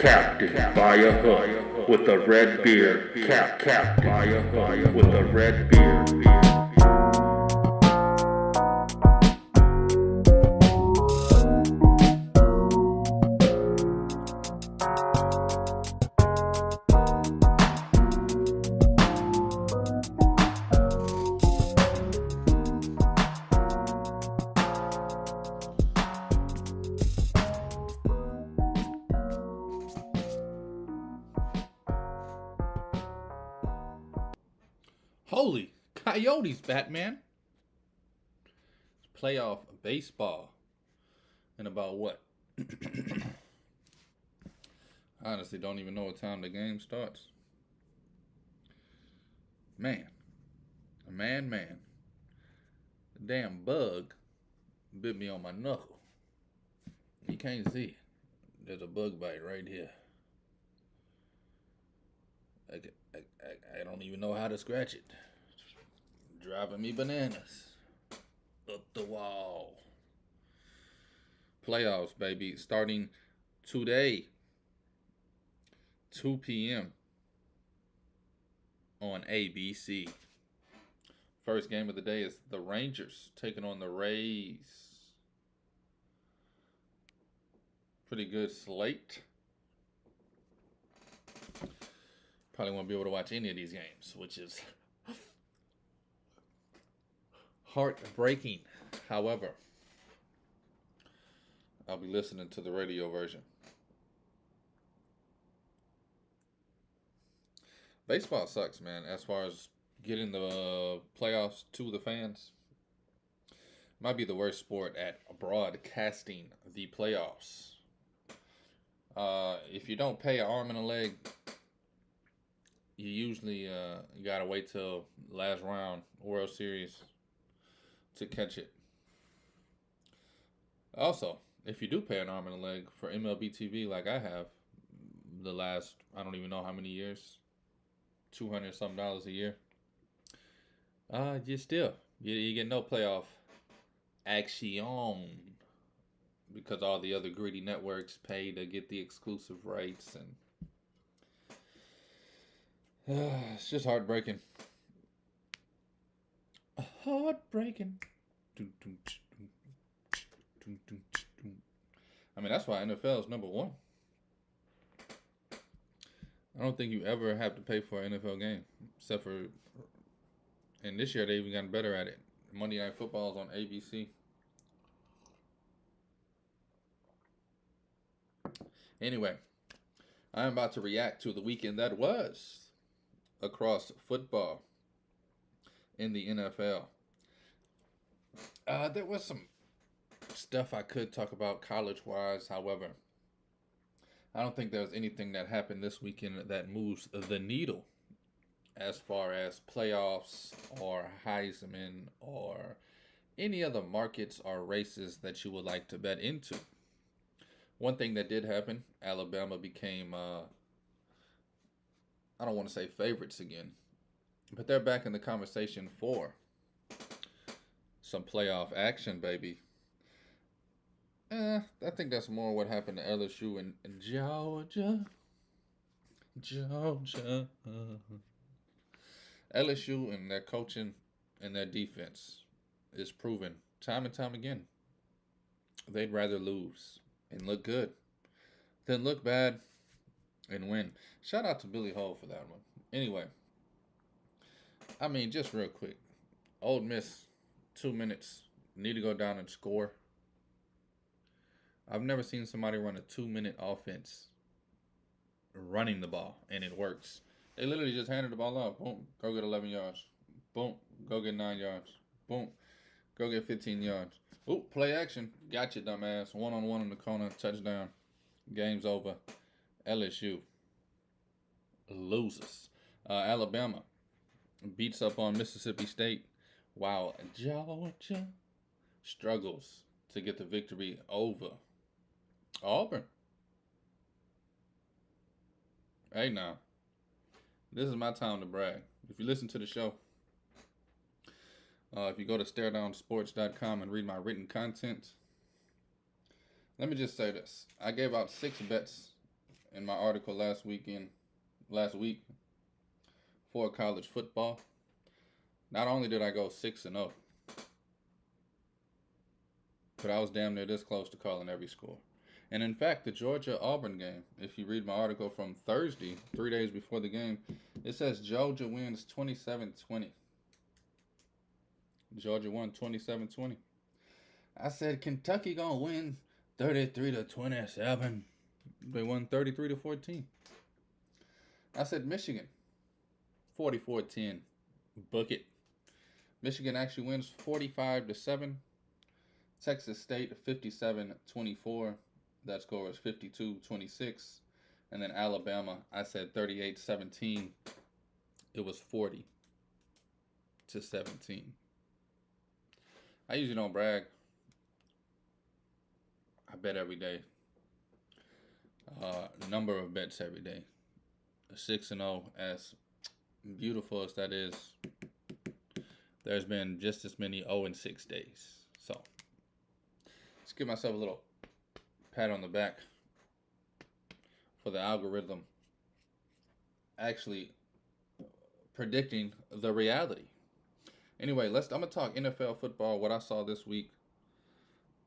Captain by a hook with a red beard. Captain by a hook with a red beard. Holy coyotes, Batman. Playoff baseball. In about what? I honestly don't even know what time the game starts. Man. Man. A damn bug bit me on my knuckle. You can't see it. There's a bug bite right here. I don't even know how to scratch it. Driving me bananas. Up the wall. Playoffs, baby. Starting today. 2 p.m. on ABC. First game of the day is the Rangers taking on the Rays. Pretty good slate. Probably won't be able to watch any of these games, which is heartbreaking. However, I'll be listening to the radio version. Baseball sucks, man, as far as getting the playoffs to the fans. Might be the worst sport at broadcasting the playoffs. If you don't pay an arm and a leg, you usually you gotta wait till last round World Series to catch it. Also, if you do pay an arm and a leg for MLB TV like I have, the last I don't even know how many years, $200 something a year. You get no playoff action because all the other greedy networks pay to get the exclusive rights, and it's just heartbreaking. Heartbreaking. I mean, that's why NFL is number one. I don't think you ever have to pay for an NFL game, except for, and this year they even gotten better at it. Monday Night Football is on ABC. Anyway, I'm about to react to the weekend that was across football in the NFL. There was some stuff I could talk about college-wise. However, I don't think there's anything that happened this weekend that moves the needle as far as playoffs or Heisman or any other markets or races that you would like to bet into. One thing that did happen, Alabama became, I don't want to say favorites again, but they're back in the conversation for some playoff action, baby. I think that's more what happened to LSU and Georgia. LSU and their coaching and their defense is proven time and time again. They'd rather lose and look good than look bad and win. Shout out to Billy Hole for that one. Anyway, I mean, just real quick. Ole Miss, 2 minutes, need to go down and score. I've never seen somebody run a 2-minute offense running the ball, and it works. They literally just handed the ball off. Boom, go get 11 yards. Boom, go get 9 yards. Boom, go get 15 yards. Oop, play action. Got you, dumbass. One-on-one in the corner, touchdown. Game's over. LSU loses. Alabama beats up on Mississippi State, while Georgia struggles to get the victory over Auburn. Hey, now, this is my time to brag. If you listen to the show, if you go to staredownsports.com and read my written content, let me just say this. I gave out 6 bets in my article last week for college football. Not only did I go 6-0, but I was damn near this close to calling every score. And in fact, the Georgia Auburn game, if you read my article from Thursday, 3 days before the game, it says Georgia wins 27-20. Georgia won 27-20. I said Kentucky gonna win 33-27. They won 33-14. I said Michigan 44-10. Book it. Michigan actually wins 45-7. Texas State 57-24. That score was 52-26. And then Alabama, I said 38-17. It was 40-17. I usually don't brag. I bet every day. Number of bets every day. 6-0, as beautiful as that is, there's been just as many 0-6 days. So let's give myself a little pat on the back for the algorithm actually predicting the reality. Anyway, I'm gonna talk NFL football, what I saw this week,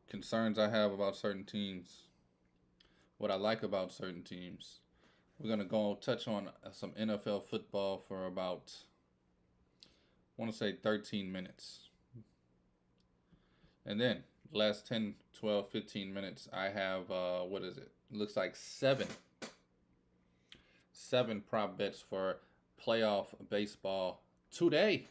concerns I have about certain teams, what I like about certain teams. We're gonna go touch on some NFL football for about, I want to say 13 minutes. And then last 10, 12, 15 minutes, I have, what is it? Looks like seven prop bets for playoff baseball today.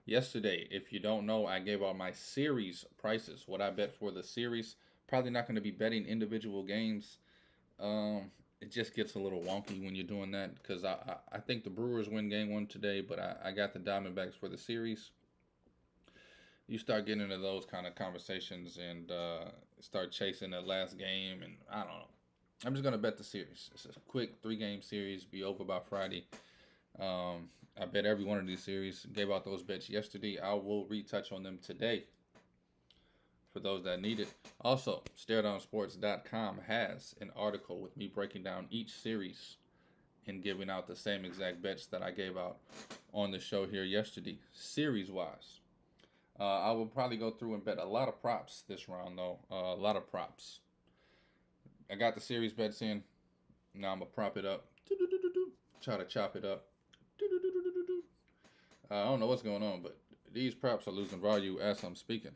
Yesterday, if you don't know, I gave out my series prices. What I bet for the series. Probably not going to be betting individual games. It just gets a little wonky when you're doing that, because I think the Brewers win game 1 today, but I got the Diamondbacks for the series. You start getting into those kind of conversations and start chasing that last game, and I don't know. I'm just going to bet the series. It's a quick 3-game series, be over by Friday. I bet every one of these series. Gave out those bets yesterday. I will retouch on them today for those that need it. Also, StareDownSports.com has an article with me breaking down each series and giving out the same exact bets that I gave out on the show here yesterday, series-wise. I will probably go through and bet a lot of props this round, though. A lot of props. I got the series bets in. Now I'm going to prop it up. Try to chop it up. I don't know what's going on, but these props are losing value as I'm speaking.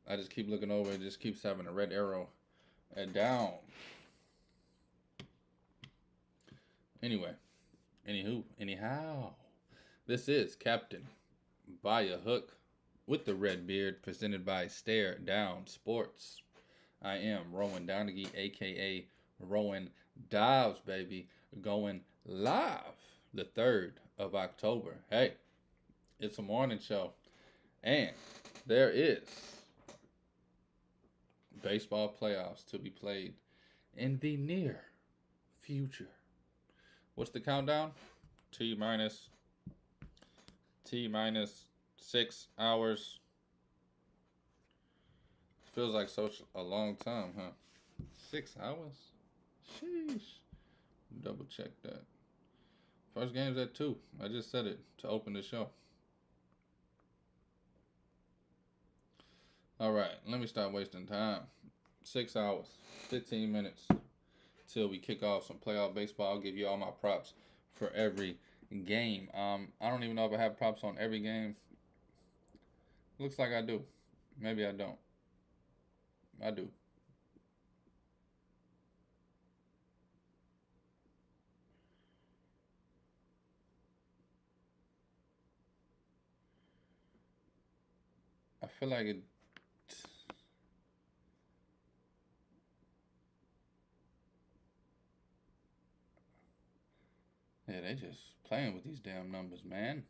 I just keep looking over. It just keeps having a red arrow and down. Anyway, anyhow, this is Captain By a Hook with the red beard, presented by Stare Down Sports. I am Rowan Donaghy, a.k.a. Rowan Dobbs, baby, going live the 3rd of October. Hey, it's a morning show, and there is baseball playoffs to be played in the near future. What's the countdown? T minus 6 hours. Feels like such a long time, huh? 6 hours? Sheesh. Double check that. First game's at 2. I just said it to open the show. All right, let me stop wasting time. 6 hours, 15 minutes till we kick off some playoff baseball. I'll give you all my props for every game. I don't even know if I have props on every game. Looks like I do. Maybe I don't. I do. I feel like it. Yeah, they just playing with these damn numbers, man.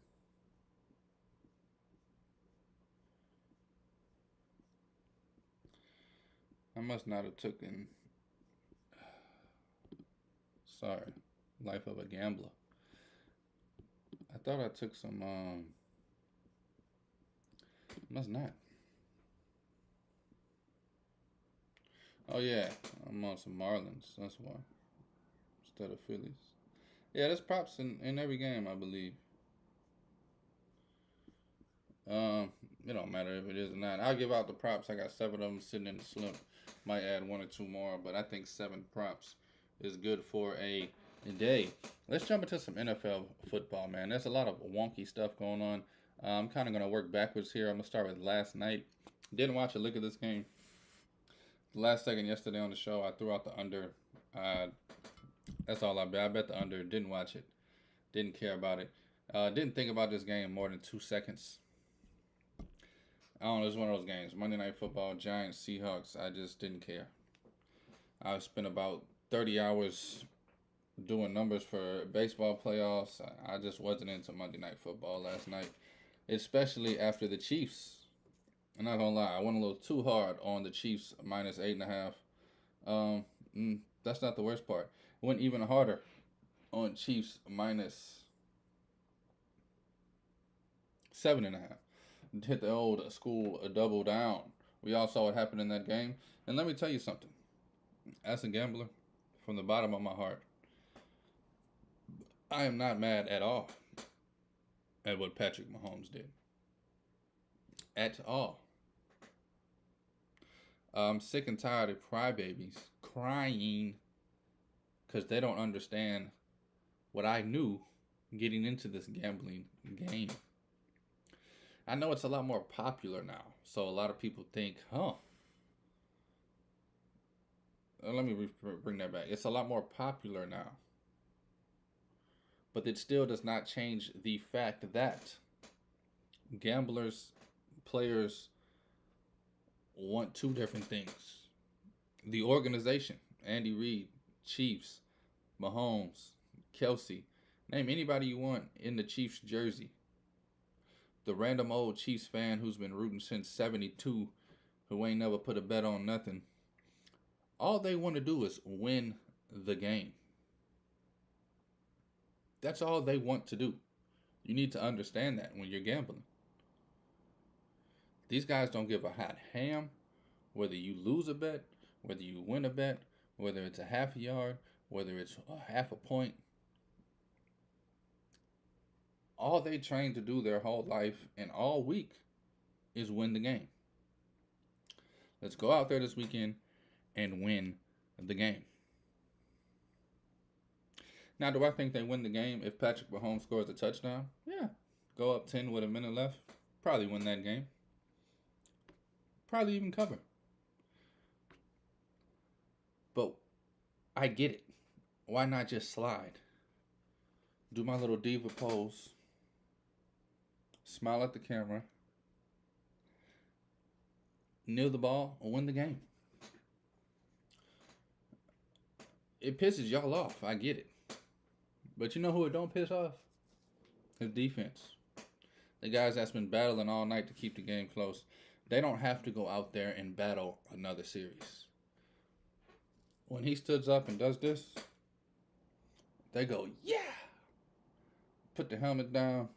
I must not have taken. Sorry, Life of a Gambler. I thought I took some. Must not. Oh yeah, I'm on some Marlins. That's why instead of Phillies. Yeah, there's props in every game, I believe. Um, it don't matter if it is or not. I'll give out the props. I got 7 of them sitting in the slip. Might add 1 or 2 more, but I think 7 props is good for a day. Let's jump into some NFL football, man. There's a lot of wonky stuff going on. I'm kind of gonna work backwards here. I'm gonna start with last night. Didn't watch a lick of this game. The last second yesterday on the show, I threw out the under. Uh, that's all I bet. I bet the under. Didn't watch it. Didn't care about it. Didn't think about this game more than 2 seconds. I don't know, it's one of those games. Monday Night Football, Giants, Seahawks. I just didn't care. I spent about 30 hours doing numbers for baseball playoffs. I just wasn't into Monday Night Football last night, especially after the Chiefs. I'm not gonna lie, I went a little too hard on the Chiefs minus 8.5. That's not the worst part. Went even harder on Chiefs minus 7.5. Hit the old school double down. We all saw what happened in that game. And let me tell you something. As a gambler, from the bottom of my heart, I am not mad at all at what Patrick Mahomes did. At all. I'm sick and tired of crybabies crying because they don't understand what I knew getting into this gambling game. I know it's a lot more popular now, so a lot of people think, let me bring that back. It's a lot more popular now, but it still does not change the fact that gamblers, players want 2 different things. The organization, Andy Reid, Chiefs, Mahomes, Kelsey, name anybody you want in the Chiefs jersey. The random old Chiefs fan who's been rooting since 72, who ain't never put a bet on nothing. All they want to do is win the game. That's all they want to do. You need to understand that when you're gambling. These guys don't give a hot ham whether you lose a bet, whether you win a bet, whether it's a half a yard, whether it's a half a point. All they train to do their whole life and all week is win the game. Let's go out there this weekend and win the game. Now, do I think they win the game if Patrick Mahomes scores a touchdown? Yeah. Go up 10 with a minute left. Probably win that game. Probably even cover. But I get it. Why not just slide? Do my little diva pose. Smile at the camera. Kneel the ball and win the game. It pisses y'all off. I get it. But you know who it don't piss off? His defense. The guys that's been battling all night to keep the game close. They don't have to go out there and battle another series. When he stood up and does this, they go, yeah! Put the helmet down.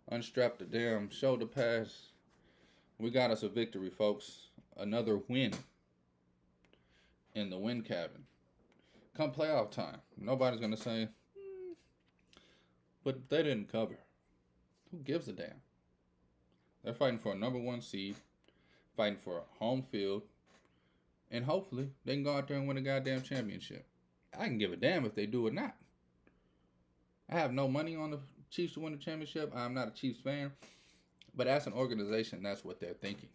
Unstrap the damn shoulder pads. We got us a victory, folks. Another win in the win cabin. Come playoff time, nobody's going to say, but they didn't cover. Who gives a damn? They're fighting for a number 1 seed, fighting for a home field, and hopefully they can go out there and win a goddamn championship. I can give a damn if they do or not. I have no money on the Chiefs to win the championship. I'm not a Chiefs fan. But as an organization, that's what they're thinking.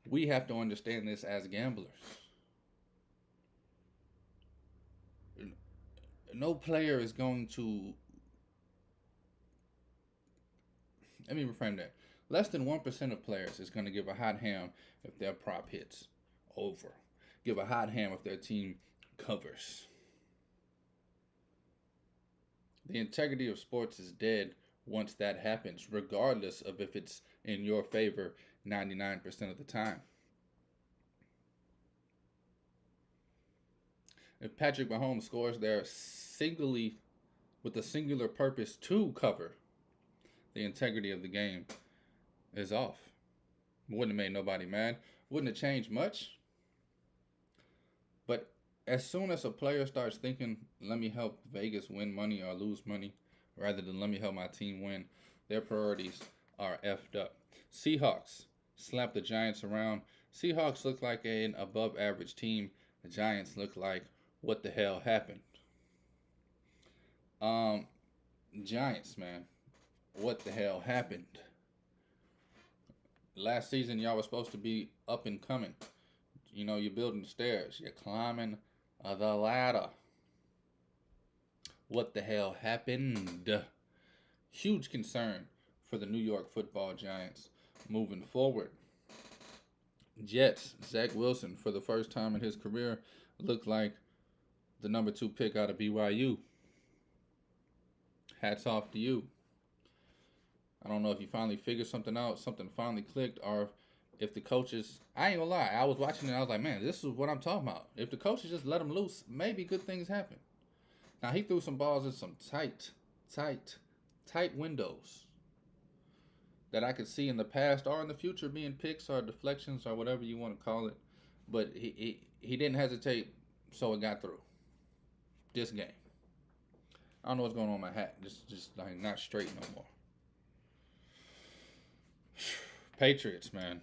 We have to understand this as gamblers. No player is going to... Let me reframe that. Less than 1% of players is going to give a hot ham if their prop hits over. Give a hot ham if their team covers. The integrity of sports is dead once that happens, regardless of if it's in your favor 99% of the time. If Patrick Mahomes scores there singly with a singular purpose to cover, the integrity of the game is off. Wouldn't have made nobody mad. Wouldn't have changed much. As soon as a player starts thinking, let me help Vegas win money or lose money, rather than let me help my team win, their priorities are effed up. Seahawks slap the Giants around. Seahawks look like an above average team. The Giants look like what the hell happened. Um, Giants, man, what the hell happened? Last season, y'all was supposed to be up and coming. You know, you're building stairs. You're climbing the ladder. What the hell happened? Huge concern for the New York Football Giants moving forward. Jets, Zach Wilson, for the first time in his career, looked like the number 2 pick out of BYU. Hats off to you. I don't know if you finally figured something out, something finally clicked, or if the coaches, I ain't gonna lie, I was watching it, I was like, man, this is what I'm talking about. If the coaches just let him loose, maybe good things happen. Now, he threw some balls in some tight windows that I could see in the past or in the future being picks or deflections or whatever you want to call it. But he didn't hesitate, so it got through. This game. I don't know what's going on with my hat. Just like not straight no more. Patriots, man.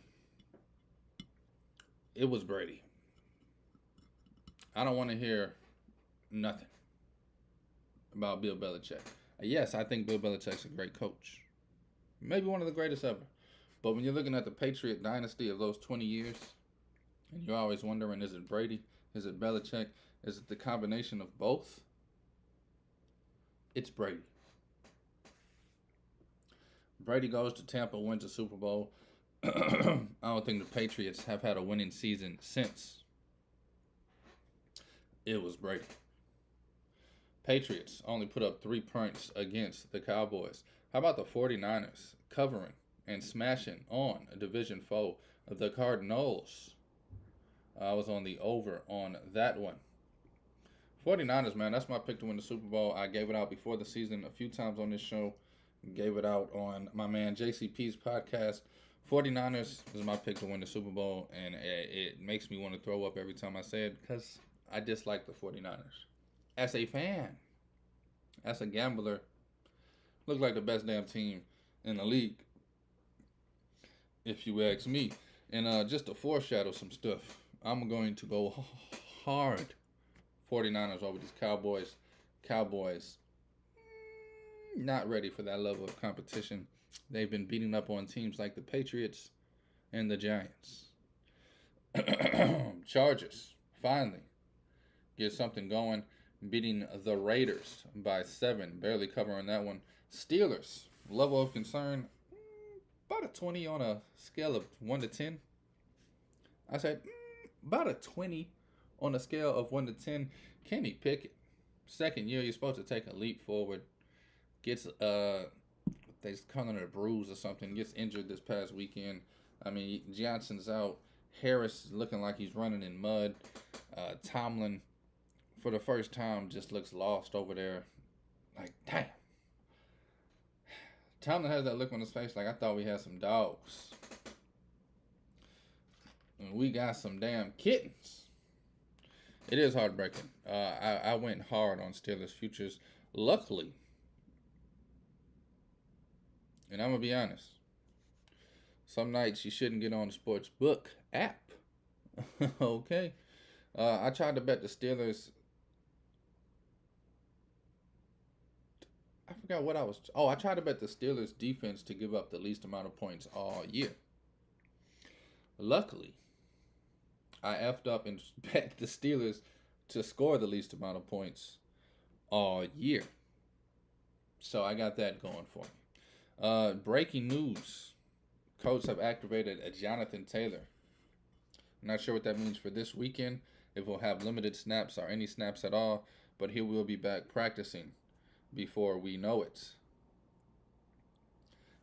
It was Brady. I don't want to hear nothing about Bill Belichick. Yes, I think Bill Belichick's a great coach. Maybe one of the greatest ever. But when you're looking at the Patriot dynasty of those 20 years, and you're always wondering, is it Brady? Is it Belichick? Is it the combination of both? It's Brady. Brady goes to Tampa, wins a Super Bowl. I don't think the Patriots have had a winning season since it was Brady. Patriots only put up 3 points against the Cowboys. How about the 49ers covering and smashing on a division foe, the Cardinals? I was on the over on that one. 49ers, man, that's my pick to win the Super Bowl. I gave it out before the season a few times on this show. Gave it out on my man JCP's podcast. 49ers is my pick to win the Super Bowl, and it makes me want to throw up every time I say it because I dislike the 49ers. As a fan, as a gambler, look like the best damn team in the league, if you ask me. And just to foreshadow some stuff, I'm going to go hard 49ers over these Cowboys. Cowboys not ready for that level of competition. They've been beating up on teams like the Patriots and the Giants. Chargers finally get something going, beating the Raiders by 7, barely covering that one. Steelers, level of concern, about a 20 on a scale of 1 to 10. I said about a 20 on a scale of 1 to 10. Kenny Pickett, second year, you're supposed to take a leap forward. Gets they calling it a bruise or something. Gets injured this past weekend. I mean, Johnson's out. Harris looking like he's running in mud. Tomlin, for the first time, just looks lost over there. Like, damn. Tomlin has that look on his face like, I thought we had some dogs. And we got some damn kittens. It is heartbreaking. I went hard on Steelers futures. Luckily, and I'm going to be honest, some nights you shouldn't get on the sports book app. Okay. I tried to bet the Steelers. I forgot what I was. I tried to bet the Steelers defense to give up the least amount of points all year. Luckily, I effed up and bet the Steelers to score the least amount of points all year. So I got that going for me. Breaking news. Colts have activated a Jonathan Taylor. I'm not sure what that means for this weekend, if we'll have limited snaps or any snaps at all, but he will be back practicing before we know it.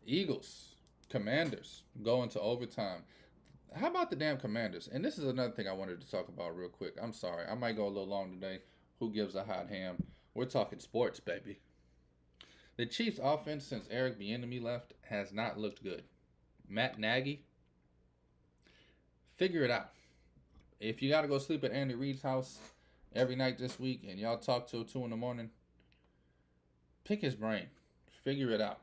Eagles, Commanders, go into overtime. How about the damn Commanders? And this is another thing I wanted to talk about real quick. I'm sorry. I might go a little long today. Who gives a hot ham? We're talking sports, baby. The Chiefs' offense since Eric Bieniemy left has not looked good. Matt Nagy, figure it out. If you got to go sleep at Andy Reid's house every night this week and y'all talk till 2 in the morning, pick his brain. Figure it out.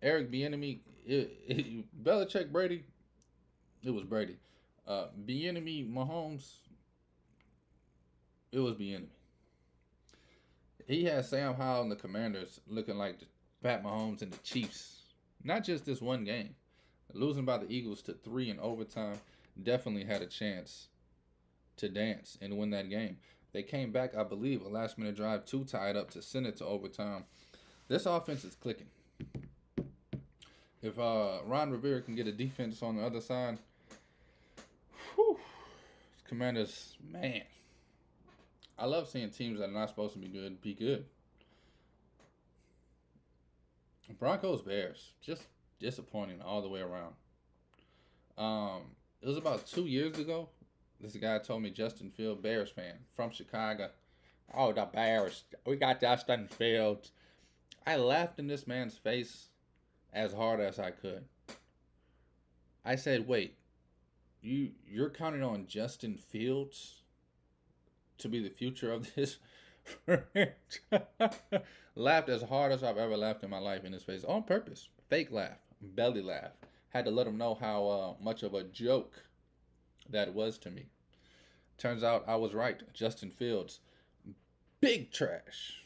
Eric Bieniemy, Belichick, Brady, it was Brady. Bieniemy, Mahomes, it was Bieniemy. He had Sam Howell and the Commanders looking like the Pat Mahomes and the Chiefs. Not just this one game. Losing by the Eagles to 3 in overtime definitely had a chance to dance and win that game. They came back, I believe, a last-minute drive, 2 tied up to send it to overtime. This offense is clicking. If Ron Rivera can get a defense on the other side, whew, Commanders, man. I love seeing teams that are not supposed to be good. Broncos, Bears, just disappointing all the way around. It was about 2 years ago. This guy told me, Justin Fields, Bears fan from Chicago. Oh, the Bears. We got Justin Fields. I laughed in this man's face as hard as I could. I said, wait, you're counting on Justin Fields to be the future of this? Laughed as hard as I've ever laughed in my life in his face on purpose. Fake laugh, belly laugh. Had to let him know how much of a joke that was to me. Turns out I was right. Justin Fields, big trash.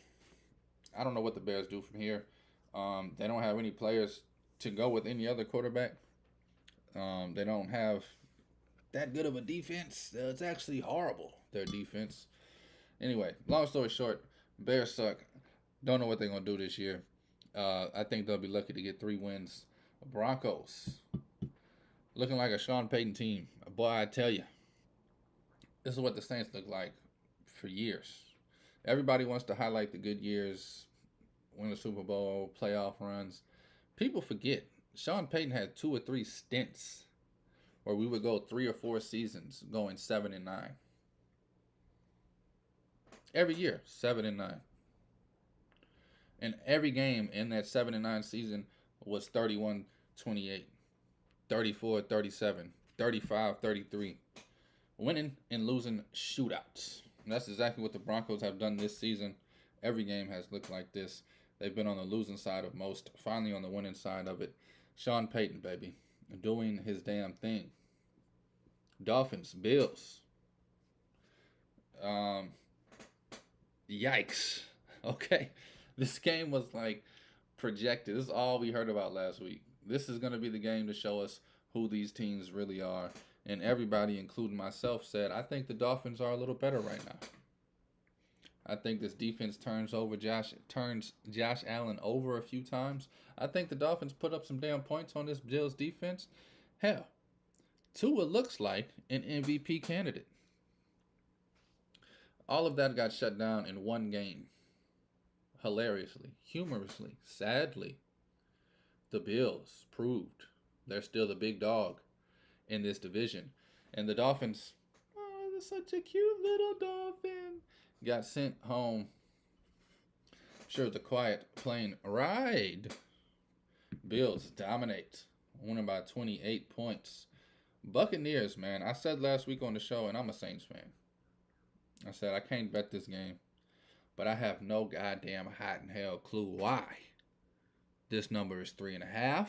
I don't know what the Bears do from here. They don't have any players to go with any other quarterback. They don't have that good of a defense. It's actually horrible, their defense. Anyway, long story short, Bears suck. Don't know what they're going to do this year. I think they'll be lucky to get 3 wins. Broncos, looking like a Sean Payton team. Boy, I tell you, this is what the Saints look like for years. Everybody wants to highlight the good years, win the Super Bowl, playoff runs. People forget, Sean Payton had 2 or 3 stints where we would go 3 or 4 seasons going 7-9. Every year, 7-9. And every game in that 7-9 season was 31-28, 34-37, 35-33. Winning and losing shootouts. And that's exactly what the Broncos have done this season. Every game has looked like this. They've been on the losing side of most, finally on the winning side of it. Sean Payton, baby, doing his damn thing. Dolphins, Bills. Yikes. Okay. This game was like projected. This is all we heard about last week. This is going to be the game to show us who these teams really are. And everybody, including myself, said, I think the Dolphins are a little better right now. I think this defense turns Josh Allen over a few times. I think the Dolphins put up some damn points on this Bills defense. Hell, Tua looks like an MVP candidate. All of that got shut down in one game. Hilariously, humorously, sadly, the Bills proved they're still the big dog in this division. And the Dolphins, oh, they're such a cute little dolphin, got sent home. Sure, it's a quiet plane ride. Bills dominate, winning by 28 points. Buccaneers, man, I said last week on the show, and I'm a Saints fan. I said I can't bet this game, but I have no goddamn hot in hell clue why. This number is 3.5.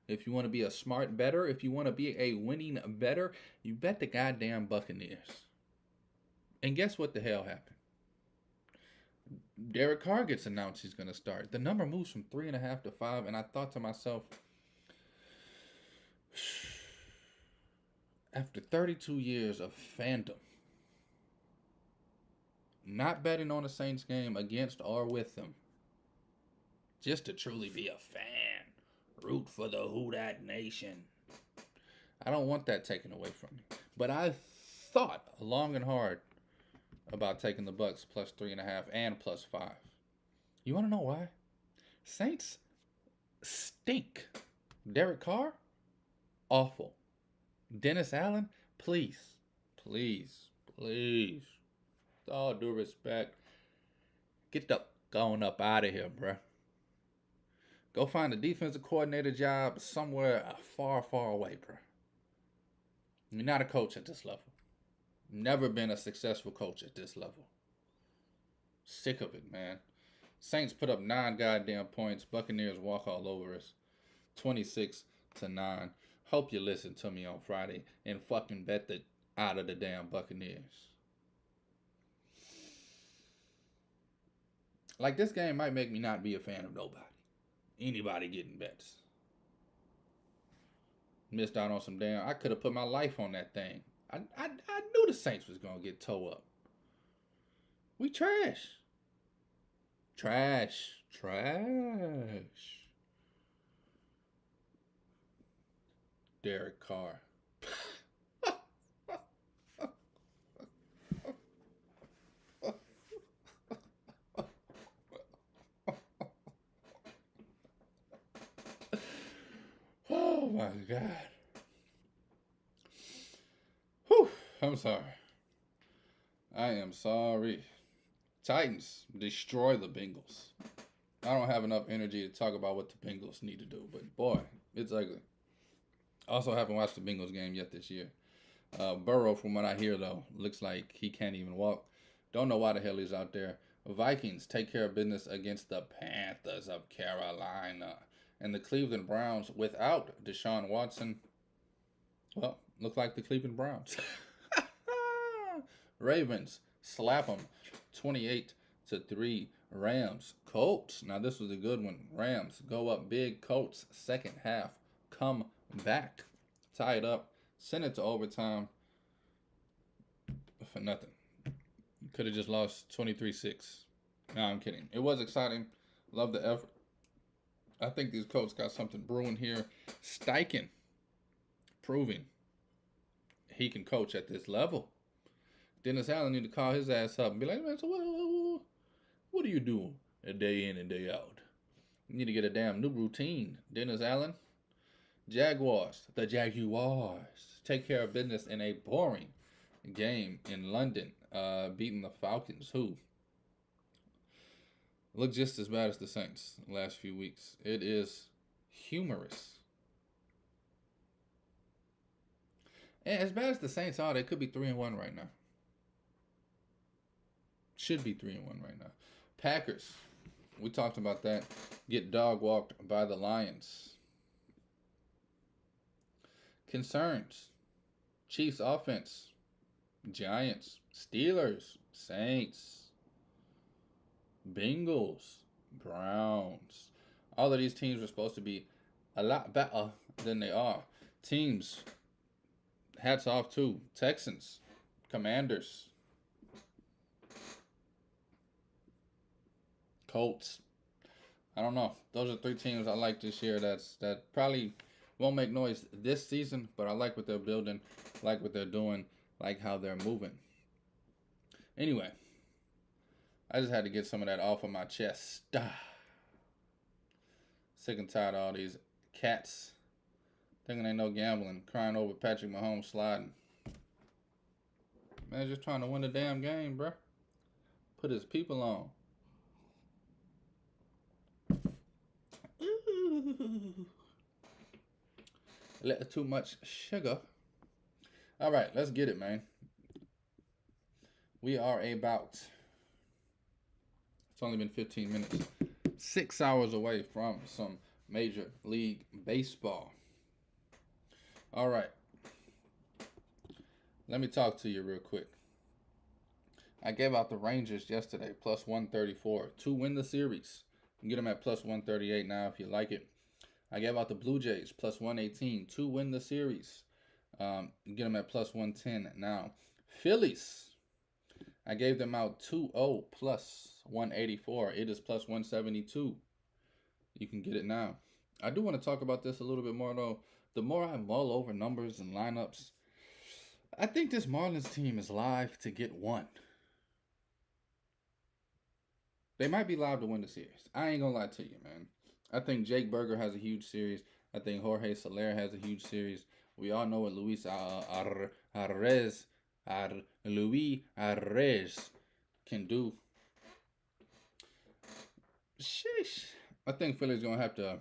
If you want to be a smart bettor, if you want to be a winning bettor, you bet the goddamn Buccaneers. And guess what the hell happened? Derek Carr gets announced he's going to start. The number moves from 3.5 to 5, and I thought to myself, after 32 years of fandom, not betting on a Saints game against or with them, just to truly be a fan, root for the Who Dat Nation. I don't want that taken away from me. But I thought long and hard about taking the Bucs plus 3.5 and plus 5. You want to know why? Saints stink. Derek Carr, awful. Dennis Allen, please, with all due respect, get the going up out of here, bruh. Go find a defensive coordinator job somewhere far, far away, bruh. You're not a coach at this level. Never been a successful coach at this level. Sick of it, man. Saints put up 9 goddamn points. Buccaneers walk all over us. 26-9. Hope you listen to me on Friday and fucking bet the out of the damn Buccaneers. Like, this game might make me not be a fan of nobody. Anybody getting bets. Missed out on some damn. I could have put my life on that thing. I knew the Saints was gonna get toe up. We trash. Trash. Derek Carr. Oh my God. Whew, I'm sorry. I am sorry. Titans destroy the Bengals. I don't have enough energy to talk about what the Bengals need to do, but boy, it's ugly. Also haven't watched the Bengals game yet this year. Burrow, from what I hear though, looks like he can't even walk. Don't know why the hell he's out there. Vikings take care of business against the Panthers of Carolina. And the Cleveland Browns, without Deshaun Watson, well, look like the Cleveland Browns. Ravens slap them 28-3. Rams, Colts. Now this was a good one. Rams go up big. Colts second half come back, tie it up, send it to overtime for nothing. Could have just lost 23-6. No, I'm kidding. It was exciting. Love the effort. I think these Colts got something brewing here. Steichen proving he can coach at this level. Dennis Allen need to call his ass up and be like, man, so what do you do a day in and day out? You need to get a damn new routine. Dennis Allen. Jaguars. The Jaguars take care of business in a boring game in London, beating the Falcons, who look just as bad as the Saints the last few weeks. It is humorous. And as bad as the Saints are, they could be 3-1 right now. Should be 3-1 right now. Packers, we talked about that. Get dog walked by the Lions. Concerns. Chiefs offense. Giants. Steelers. Saints. Bengals, Browns. All of these teams are supposed to be a lot better than they are. Teams, hats off to Texans, Commanders, Colts. I don't know. Those are 3 teams I like this year. That probably won't make noise this season, but I like what they're building, like what they're doing, like how they're moving. Anyway. I just had to get some of that off of my chest. Sick and tired of all these cats thinking they know gambling, crying over Patrick Mahomes sliding. Man, just trying to win the damn game, bruh. Put his people on. Ooh. A little too much sugar. All right, let's get it, man. We are about... It's only been 15 minutes. 6 hours away from some Major League Baseball. All right. Let me talk to you real quick. I gave out the Rangers yesterday, plus 134, to win the series. You can get them at plus 138 now if you like it. I gave out the Blue Jays, plus 118, to win the series. You can get them at plus 110 now. Phillies. I gave them out 2-0 plus 184. It is plus 172. You can get it now. I do want to talk about this a little bit more, though. The more I mull over numbers and lineups, I think this Marlins team is live to get one. They might be live to win the series. I ain't going to lie to you, man. I think Jake Berger has a huge series. I think Jorge Soler has a huge series. We all know what Luis Arraez can do. Sheesh. I think Philly's going to have to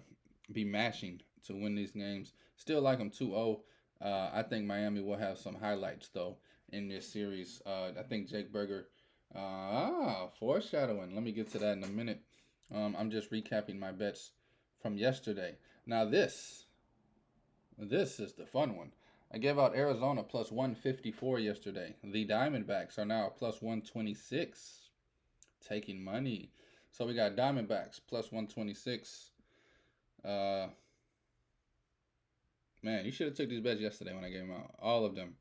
be mashing to win these games. Still like them 2-0. I think Miami will have some highlights, though, in this series. I think Jake Berger. Foreshadowing. Let me get to that in a minute. I'm just recapping my bets from yesterday. Now this is the fun one. I gave out Arizona plus 154 yesterday. The Diamondbacks are now plus 126, taking money. So we got Diamondbacks plus 126. Man, you should have took these bets yesterday when I gave them out. All of them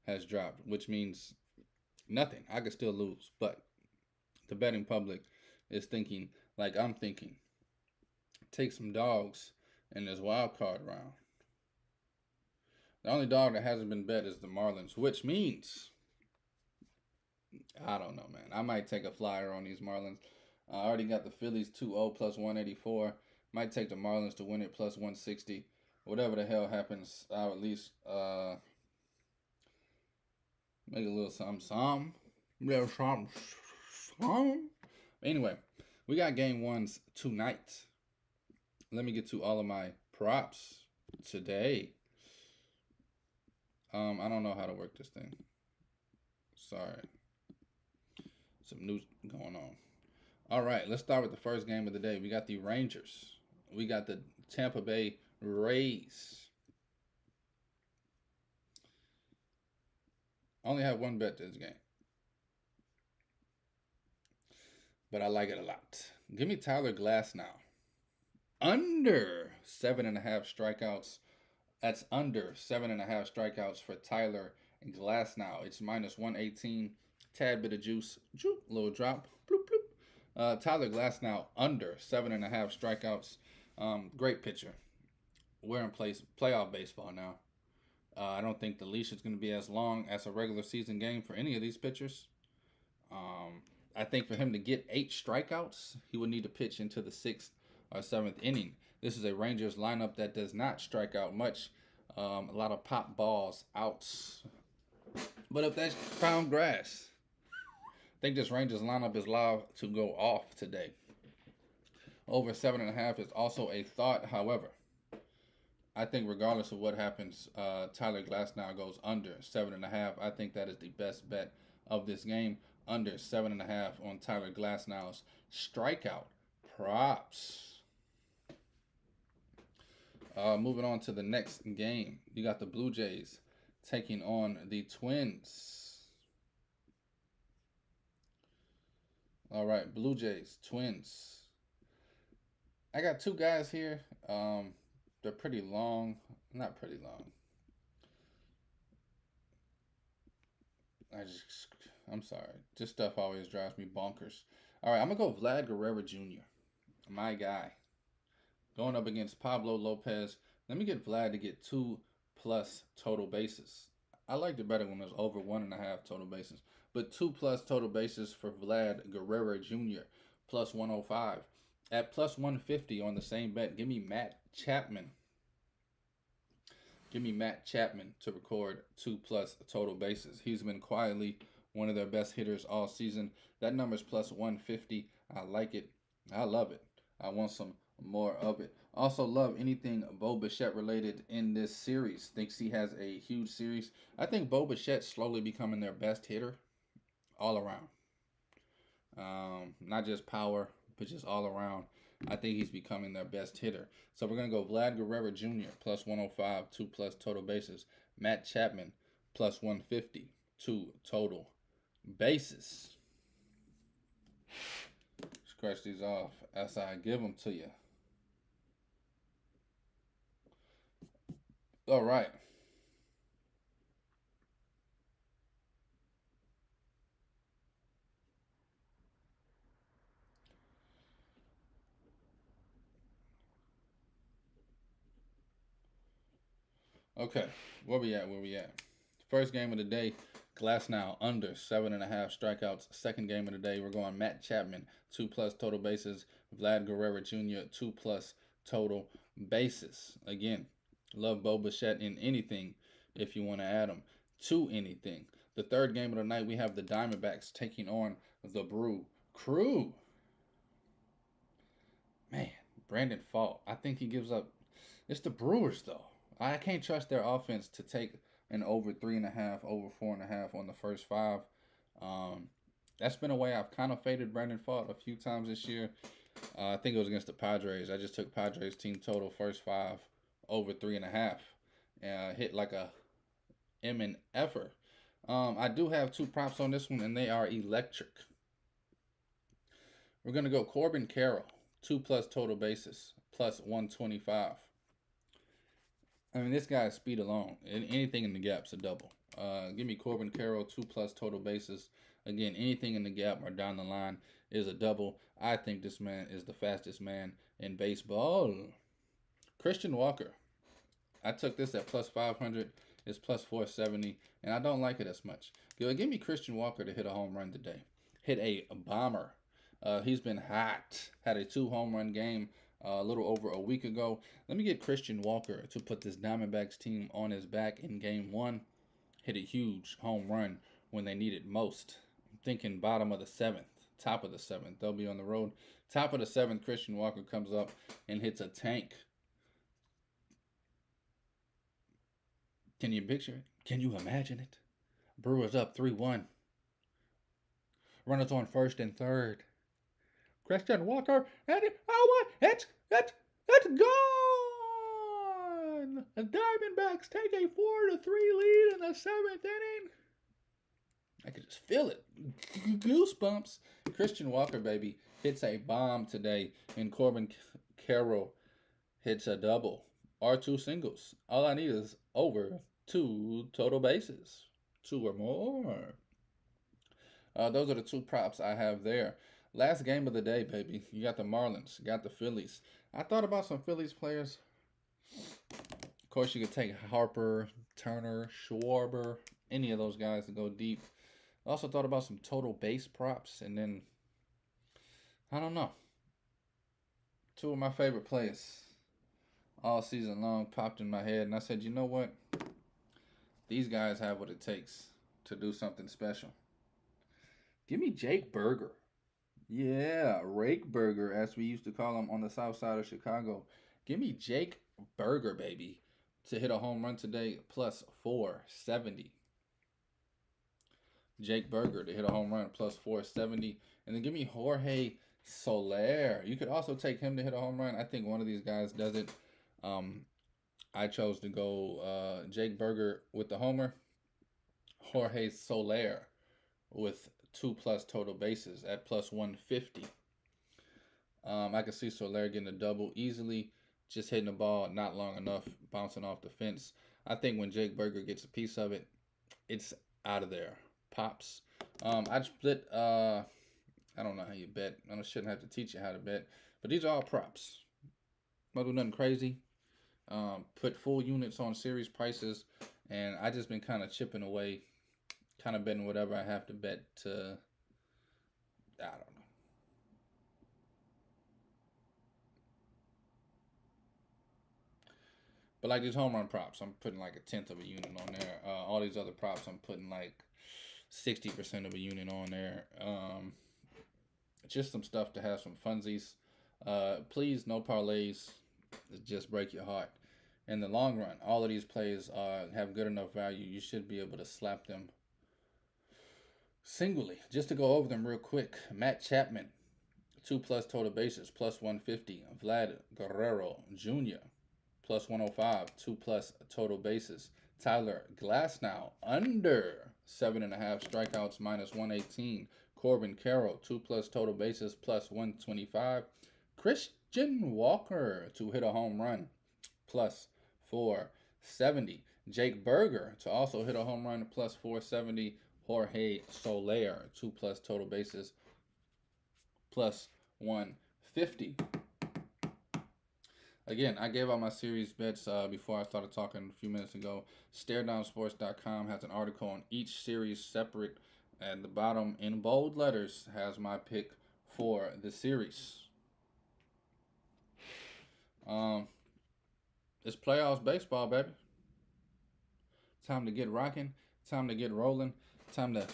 has dropped, which means nothing. I could still lose, but the betting public is thinking like I'm thinking. Take some dogs in this wild card round. The only dog that hasn't been bet is the Marlins, which means I don't know, man. I might take a flyer on these Marlins. I already got the Phillies 2-0 plus 184. Might take the Marlins to win it plus 160. Whatever the hell happens, I'll at least make a little something. Anyway, we got game ones tonight. Let me get to all of my props today. I don't know how to work this thing. Sorry. Some news going on. All right, let's start with the first game of the day. We got the Rangers. We got the Tampa Bay Rays. I only have one bet this game, but I like it a lot. Give me Tyler Glasnow. Under 7.5 strikeouts. That's under 7.5 strikeouts for Tyler Glasnow. It's minus 118. Tad bit of juice. Little drop. Bloop, bloop. Tyler Glasnow under 7.5 strikeouts. Great pitcher. We're in playoff baseball now. I don't think the leash is going to be as long as a regular season game for any of these pitchers. I think for him to get 8 strikeouts, he would need to pitch into the 6th or 7th inning. This is a Rangers lineup that does not strike out much. A lot of pop balls, outs. But if that's found grass, I think this Rangers lineup is live to go off today. Over 7.5 is also a thought. However, I think regardless of what happens, Tyler Glasnow goes under 7.5. I think that is the best bet of this game. Under 7.5 on Tyler Glasnow's strikeout props. Moving on to the next game. You got the Blue Jays taking on the Twins. All right, Blue Jays, Twins. I got 2 guys here. They're pretty long. Not pretty long. I'm sorry. This stuff always drives me bonkers. All right, I'm going to go Vlad Guerrero Jr. My guy. Going up against Pablo Lopez. Let me get Vlad to get 2+ total bases. I liked it better when it was over 1.5 total bases. But 2+ total bases for Vlad Guerrero Jr. plus 105. At plus 150 on the same bet, give me Matt Chapman. Give me Matt Chapman to record 2+ total bases. He's been quietly one of their best hitters all season. That number's plus 150. I like it. I love it. I want some more of it. Also love anything Bo Bichette related in this series. Thinks he has a huge series. I think Bo Bichette slowly becoming their best hitter all around. Not just power, but just all around. I think he's becoming their best hitter. So we're going to go Vlad Guerrero Jr. plus 105, 2+ total bases. Matt Chapman plus 150, 2 total bases. Scratch these off as I give them to you. All right. Okay, where we at? First game of the day, Glasnow under 7.5 strikeouts. Second game of the day, we're going Matt Chapman, 2+ total bases. Vlad Guerrero Jr., 2+ total bases. Again, love Bo Bichette in anything if you want to add him to anything. The third game of the night, we have the Diamondbacks taking on the Brew Crew. Man, Brandon Pfaadt. I think he gives up. It's the Brewers, though. I can't trust their offense to take and over 3.5, over 4.5 on the first five. That's been a way I've kind of faded Brandon Pfaadt a few times this year. I think it was against the Padres. I just took Padres team total first five over 3.5. Hit like a M and effer. I do have two props on this one, and they are electric. We're gonna go Corbin Carroll, 2+ total bases, plus 125. I mean, this guy's speed alone. Anything in the gap's a double. Give me Corbin Carroll, 2+ total bases. Again, anything in the gap or down the line is a double. I think this man is the fastest man in baseball. Christian Walker. I took this at plus 500. It's plus 470, and I don't like it as much. Give me Christian Walker to hit a home run today. Hit a bomber. He's been hot. Had a 2-home run game a little over a week ago. Let me get Christian Walker to put this Diamondbacks team on his back in game 1. Hit a huge home run when they need it most. I'm thinking bottom of the 7th, top of the 7th. They'll be on the road. Top of the 7th, Christian Walker comes up and hits a tank. Can you picture it? Can you imagine it? Brewers up 3-1. Runners on first and third. Christian Walker, and it's gone. The Diamondbacks take a 4-3 lead in the 7th inning. I could just feel it. Goosebumps. Christian Walker, baby, hits a bomb today, and Corbin Carroll hits a double or 2 singles. All I need is over 2 total bases, 2 or more. Those are the 2 props I have there. Last game of the day, baby. You got the Marlins. You got the Phillies. I thought about some Phillies players. Of course, you could take Harper, Turner, Schwarber, any of those guys to go deep. I also thought about some total base props. And then, I don't know. 2 of my favorite players all season long popped in my head. And I said, you know what? These guys have what it takes to do something special. Give me Jake Burger. Yeah, Rake Burger, as we used to call him on the south side of Chicago. Give me Jake Burger, baby, to hit a home run today, plus 470. Jake Burger to hit a home run, plus 470. And then give me Jorge Soler. You could also take him to hit a home run. I think one of these guys does it. I chose to go Jake Burger with the homer. Jorge Soler with 2+ total bases at plus 150. I can see Soler getting a double easily, just hitting the ball not long enough, bouncing off the fence. I think when Jake Burger gets a piece of it, it's out of there. Pops. I split, I don't know how you bet. I shouldn't have to teach you how to bet, but these are all props. Don't do nothing crazy. Put full units on series prices, and I just been kind of chipping away, kind of betting whatever I have to bet to, I don't know. But like these home run props, I'm putting like 1/10 of a unit on there. All these other props, I'm putting like 60% of a unit on there. Just some stuff to have some funsies. Please, no parlays. Just break your heart. In the long run, all of these plays have good enough value. You should be able to slap them singly. Just to go over them real quick. Matt Chapman, 2+ total bases, plus 150. Vlad Guerrero Jr., plus 105, 2+ total bases. Tyler Glasnow, under 7.5 strikeouts, minus 118. Corbin Carroll, 2+ total bases, plus 125. Christian Walker to hit a home run, plus 470. Jake Burger to also hit a home run, plus 470. Jorge Soler, 2+ total bases, plus 150. Again, I gave out my series bets before I started talking a few minutes ago. StareDownSports.com has an article on each series separate. At the bottom, in bold letters, has my pick for the series. It's playoffs baseball, baby. Time to get rocking. Time to get rolling. Time to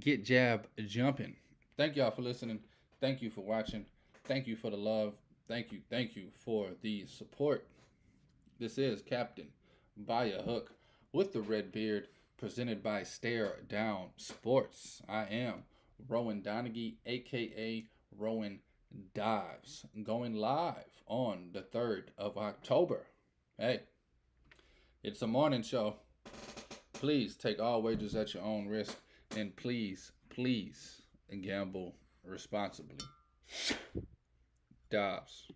get jab jumping. Thank y'all for listening. Thank you for watching. Thank you for the love. Thank you for the support. This is Captain by a Hook. with the Red Beard, presented by Stare Down Sports. I am Rowan Donaghy, aka Rowan Dives, going live on the 3rd of October. Hey, it's a morning show. Please take all wagers at your own risk, and please gamble responsibly. Dives.